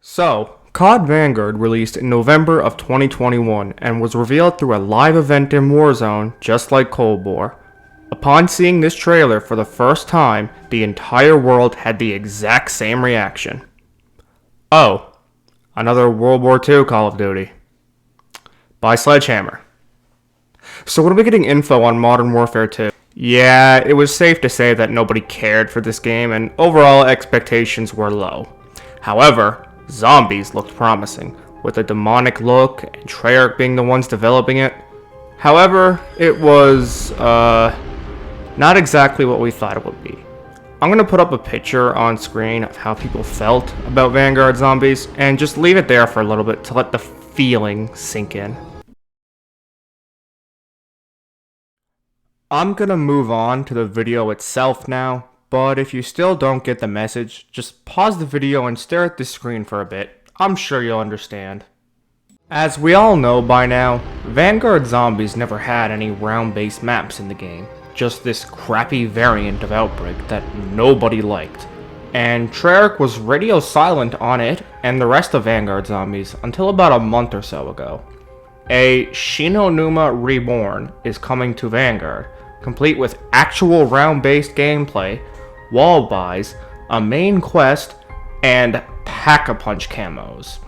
So, COD Vanguard released in November of 2021 and was revealed through a live event in Warzone just like Cold War. Upon seeing this trailer for the first time, the entire world had the exact same reaction. Oh, another World War II Call of Duty. By Sledgehammer. So what are we getting info on Modern Warfare 2? Yeah, it was safe to say that nobody cared for this game and overall expectations were low. However, Zombies looked promising, with a demonic look and Treyarch being the ones developing it. However, it was, not exactly what we thought it would be. I'm going to put up a picture on screen of how people felt about Vanguard Zombies, and just leave it there for a little bit to let the feeling sink in. I'm going to move on to the video itself now, but if you still don't get the message, just pause the video and stare at the screen for a bit. I'm sure you'll understand. As we all know by now, Vanguard Zombies never had any round-based maps in the game, just this crappy variant of Outbreak that nobody liked. And Treyarch was radio silent on it and the rest of Vanguard Zombies until about a month or so ago. A Shi No Numa Reborn is coming to Vanguard, complete with actual round-based gameplay, wall buys, a main quest, and Pack-a-Punch camos.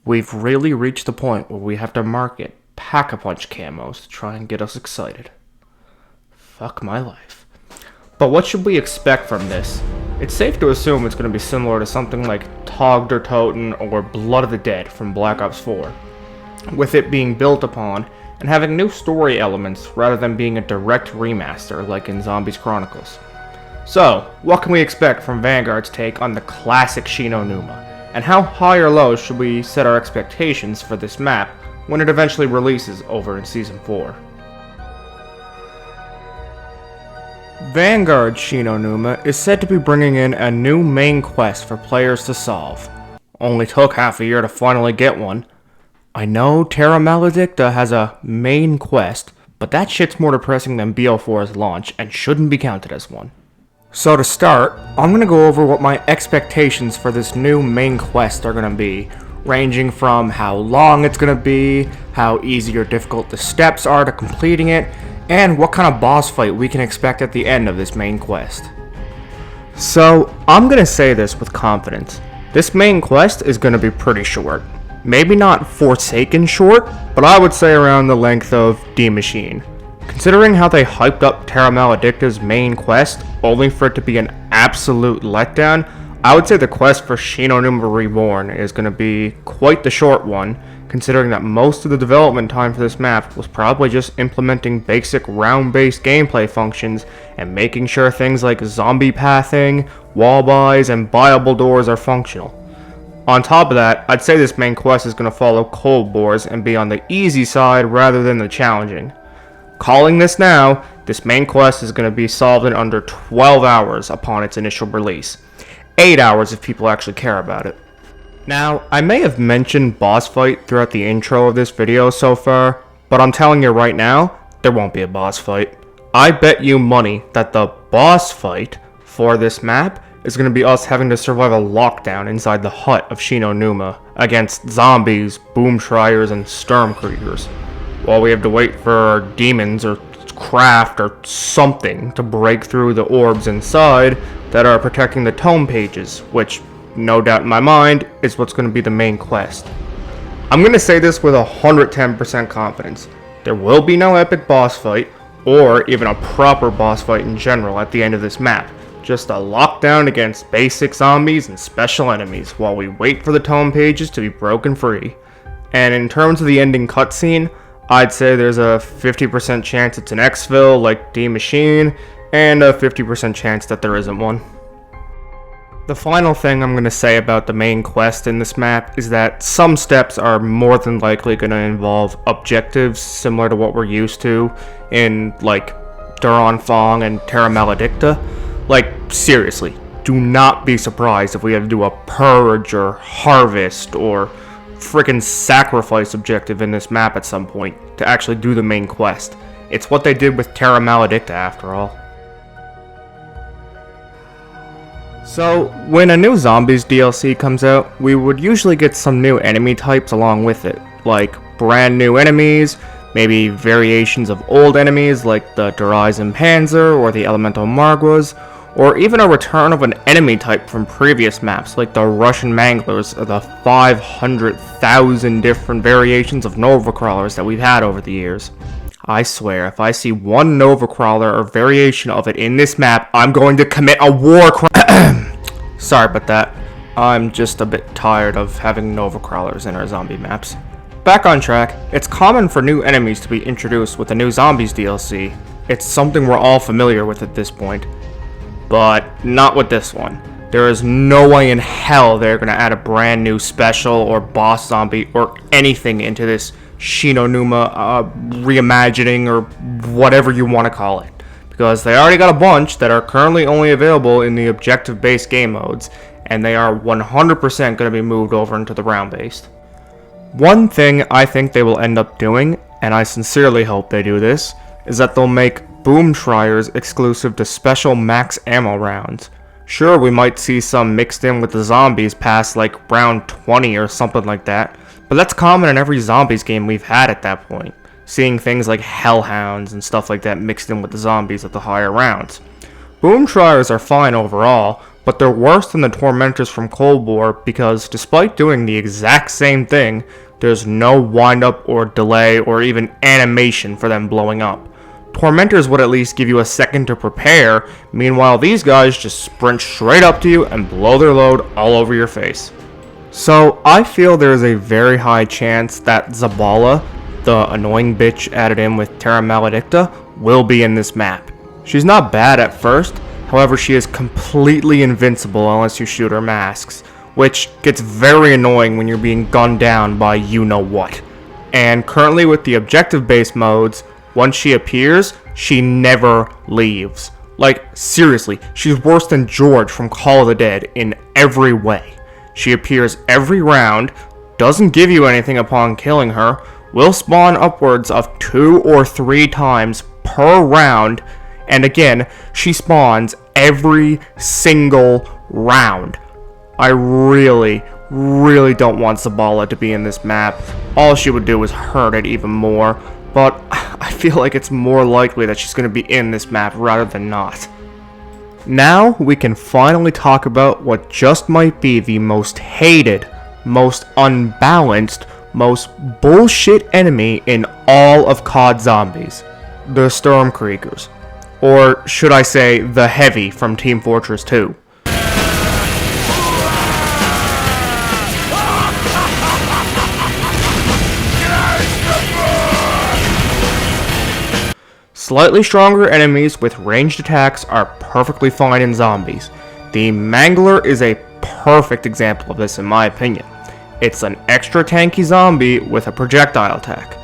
We've really reached the point where we have to market Pack-a-Punch camos to try and get us excited. Fuck my life. But what should we expect from this? It's safe to assume it's going to be similar to something like Tog der Toten or Blood of the Dead from Black Ops 4, with it being built upon and having new story elements rather than being a direct remaster like in Zombies Chronicles. So, what can we expect from Vanguard's take on the classic Shi No Numa, and how high or low should we set our expectations for this map when it eventually releases over in Season 4? Vanguard Shi No Numa is said to be bringing in a new main quest for players to solve. Only took half a year to finally get one. I know Terra Maledicta has a main quest, but that shit's more depressing than BO4's launch and shouldn't be counted as one. So to start, I'm going to go over what my expectations for this new main quest are going to be, ranging from how long it's going to be, how easy or difficult the steps are to completing it, and what kind of boss fight we can expect at the end of this main quest. So, I'm going to say this with confidence. This main quest is going to be pretty short. Maybe not Forsaken short, but I would say around the length of Die Maschine. Considering how they hyped up Terra Maledicta's main quest, only for it to be an absolute letdown, I would say the quest for Shi No Numa Reborn is going to be quite the short one, considering that most of the development time for this map was probably just implementing basic round-based gameplay functions and making sure things like zombie pathing, wall buys, and buyable doors are functional. On top of that, I'd say this main quest is going to follow Cold Wars and be on the easy side rather than the challenging. Calling this now, this main quest is going to be solved in under 12 hours upon its initial release. 8 hours if people actually care about it. Now, I may have mentioned boss fight throughout the intro of this video so far, but I'm telling you right now, there won't be a boss fight. I bet you money that the boss fight for this map is going to be us having to survive a lockdown inside the hut of Shi No Numa against zombies, Boomschreiers, and Sturmkriegers, while we have to wait for demons or craft or something to break through the orbs inside that are protecting the tome pages, which, no doubt in my mind, is what's going to be the main quest. I'm going to say this with 110% confidence. There will be no epic boss fight, or even a proper boss fight in general at the end of this map. Just a lockdown against basic zombies and special enemies while we wait for the tome pages to be broken free. And in terms of the ending cutscene, I'd say there's a 50% chance it's an exfil like Die Maschine, and a 50% chance that there isn't one. The final thing I'm going to say about the main quest in this map is that some steps are more than likely going to involve objectives similar to what we're used to in, like, Duranfang and Terra Maledicta. Like, seriously, do not be surprised if we have to do a purge or harvest or frickin' sacrifice objective in this map at some point to actually do the main quest. It's what they did with Terra Maledicta after all. So, when a new Zombies DLC comes out, we would usually get some new enemy types along with it, like brand new enemies, maybe variations of old enemies like the Durizen Panzer or the Elemental Margwas, or even a return of an enemy type from previous maps like the Russian Manglers or the 500,000 different variations of Nova Crawlers that we've had over the years. I swear, if I see one Nova Crawler or variation of it in this map, I'm going to commit a war crime. Sorry about that. I'm just a bit tired of having Nova Crawlers in our zombie maps. Back on track, it's common for new enemies to be introduced with the new Zombies DLC. It's something we're all familiar with at this point. But not with this one. There is no way in hell they're going to add a brand new special or boss zombie or anything into this Shinonuma reimagining or whatever you want to call it. Because they already got a bunch that are currently only available in the objective-based game modes, and they are 100% going to be moved over into the round-based. One thing I think they will end up doing, and I sincerely hope they do this, is that they'll make Boom Triers exclusive to special max ammo rounds. Sure, we might see some mixed in with the zombies past like round 20 or something like that, but that's common in every zombies game we've had at that point, seeing things like Hellhounds and stuff like that mixed in with the zombies at the higher rounds. Boom Triers are fine overall, but they're worse than the Tormentors from Cold War because despite doing the exact same thing, there's no wind-up or delay or even animation for them blowing up. Tormentors would at least give you a second to prepare, meanwhile these guys just sprint straight up to you and blow their load all over your face. So I feel there is a very high chance that Zavala, the annoying bitch added in with Terra Maledicta, will be in this map. She's not bad at first, however she is completely invincible unless you shoot her masks, which gets very annoying when you're being gunned down by you-know-what. And currently with the objective-based modes, once she appears, she never leaves. Like, seriously, she's worse than George from Call of the Dead in every way. She appears every round, doesn't give you anything upon killing her, will spawn upwards of 2 or 3 times per round, and again, she spawns every single round. I really don't want Zavala to be in this map. All she would do is hurt it even more, but I feel like it's more likely that she's going to be in this map rather than not. Now we can finally talk about what just might be the most hated, most unbalanced, most bullshit enemy in all of COD Zombies. The Sturmkriegers. Or should I say, the Heavy from Team Fortress 2. Slightly stronger enemies with ranged attacks are perfectly fine in zombies. The Mangler is a perfect example of this in my opinion. It's an extra tanky zombie with a projectile attack.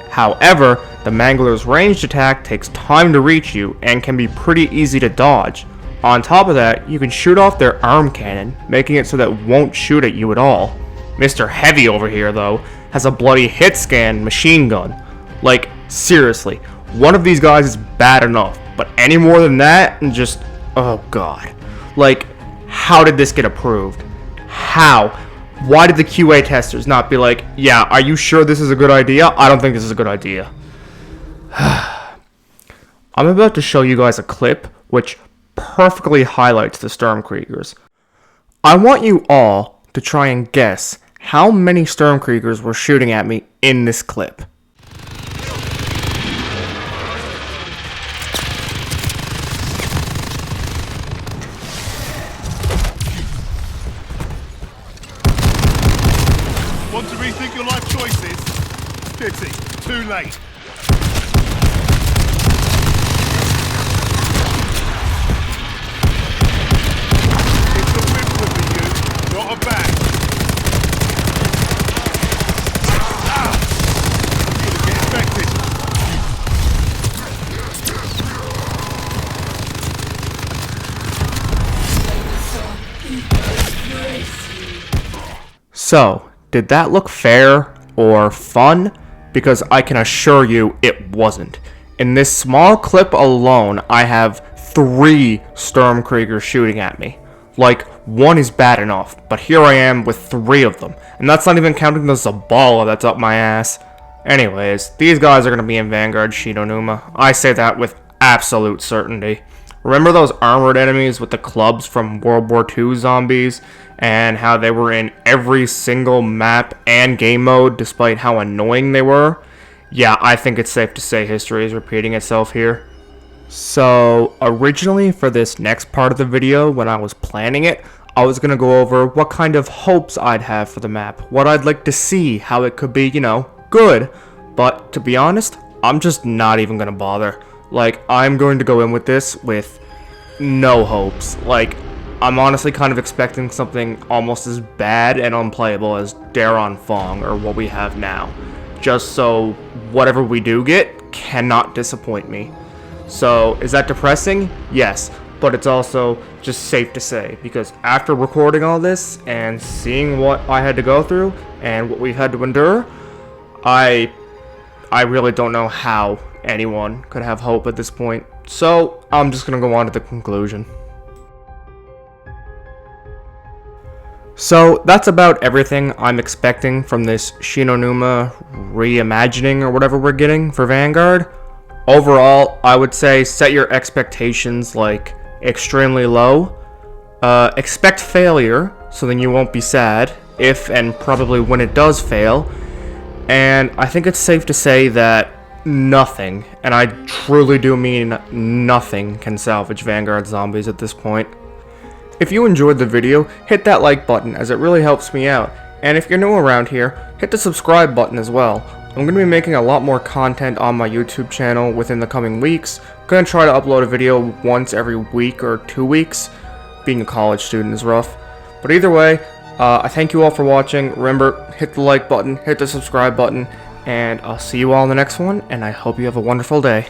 However, the Mangler's ranged attack takes time to reach you and can be pretty easy to dodge. On top of that, you can shoot off their arm cannon, making it so that it won't shoot at you at all. Mr. Heavy over here though, has a bloody hit scan machine gun. Like, seriously. One of these guys is bad enough, but any more than that, and just, oh god. Like, how did this get approved? How? Why did the QA testers not be like, yeah, are you sure this is a good idea? I don't think this is a good idea. I'm about to show you guys a clip which perfectly highlights the Sturmkriegers. I want you all to try and guess how many Sturmkriegers were shooting at me in this clip. Want to rethink your life choices? Pity, too late. It's a win for you, not a bad. You're gonna get infected. So, did that look fair or fun? Because I can assure you it wasn't. In this small clip alone, I have 3 Sturmkriegers shooting at me. Like, one is bad enough, but here I am with 3 of them. And that's not even counting the Zabala that's up my ass. Anyways, these guys are going to be in Vanguard Shinonuma. I say that with absolute certainty. Remember those armored enemies with the clubs from World War II zombies? And how they were in every single map and game mode despite how annoying they were? Yeah, I think it's safe to say history is repeating itself here. So, originally for this next part of the video, when I was planning it, I was going to go over what kind of hopes I'd have for the map, what I'd like to see, how it could be, good. But, to be honest, I'm just not even going to bother. Like, I'm going to go in with this with no hopes. Like, I'm honestly kind of expecting something almost as bad and unplayable as Daron Fong, or what we have now. Just so whatever we do get cannot disappoint me. So, is that depressing? Yes, but it's also just safe to say, because after recording all this and seeing what I had to go through and what we've had to endure, I really don't know how anyone could have hope at this point. So, I'm just gonna go on to the conclusion. So, that's about everything I'm expecting from this Shinonuma reimagining or whatever we're getting for Vanguard. Overall, I would say set your expectations like extremely low. Expect failure, so then you won't be sad if and probably when it does fail. And I think it's safe to say that nothing, and I truly do mean nothing, can salvage Vanguard zombies at this point. If you enjoyed the video, hit that like button as it really helps me out. And if you're new around here, hit the subscribe button as well. I'm going to be making a lot more content on my YouTube channel within the coming weeks. I'm going to try to upload a video once every week or 2 weeks. Being a college student is rough. But either way, I thank you all for watching. Remember, hit the like button, hit the subscribe button, and I'll see you all in the next one, and I hope you have a wonderful day.